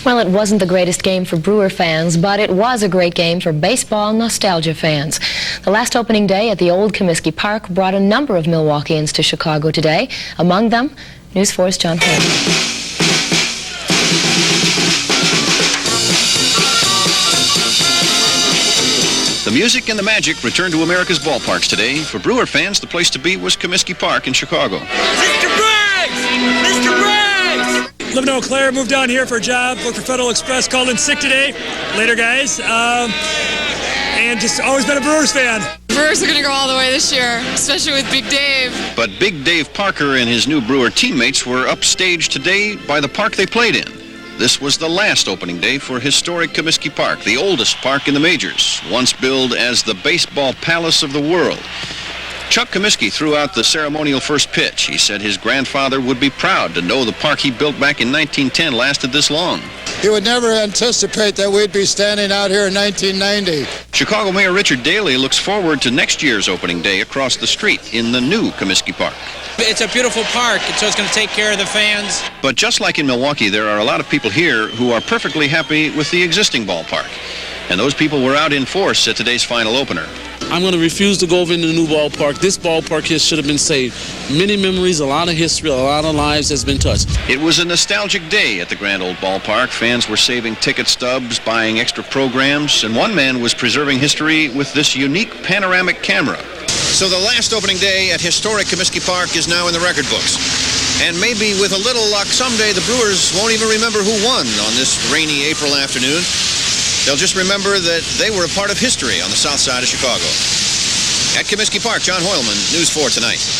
Well, it wasn't the greatest game for Brewer fans, but it was a great game for baseball nostalgia fans. The last opening day at the old Comiskey Park brought a number of Milwaukeeans to Chicago today. Among them, News 4's John Holman. The music and the magic returned to America's ballparks today. For Brewer fans, the place to be was Comiskey Park in Chicago. Mr. Briggs! Mr. Briggs! Living in Eau Claire, moved down here for a job, worked for Federal Express, called in sick today. Later, guys. And just always been a Brewers fan. Brewers are going to go all the way this year, especially with Big Dave. But Big Dave Parker and his new Brewer teammates were upstaged today by the park they played in. This was the last opening day for historic Comiskey Park, the oldest park in the majors, once billed as the baseball palace of the world. Chuck Comiskey threw out the ceremonial first pitch. He said his grandfather would be proud to know the park he built back in 1910 lasted this long. He would never anticipate that we'd be standing out here in 1990. Chicago Mayor Richard Daley looks forward to next year's opening day across the street in the new Comiskey Park. It's a beautiful park, so it's going to take care of the fans. But just like in Milwaukee, there are a lot of people here who are perfectly happy with the existing ballpark. And those people were out in force at today's final opener. I'm going to refuse to go over in the new ballpark. This ballpark here should have been saved. Many memories, a lot of history, a lot of lives has been touched. It was a nostalgic day at the grand old ballpark. Fans were saving ticket stubs, buying extra programs, and one man was preserving history with this unique panoramic camera. So the last opening day at historic Comiskey Park is now in the record books. And maybe with a little luck, someday the Brewers won't even remember who won on this rainy April afternoon. They'll just remember that they were a part of history on the south side of Chicago. At Comiskey Park, John Hoylman, News 4 Tonight.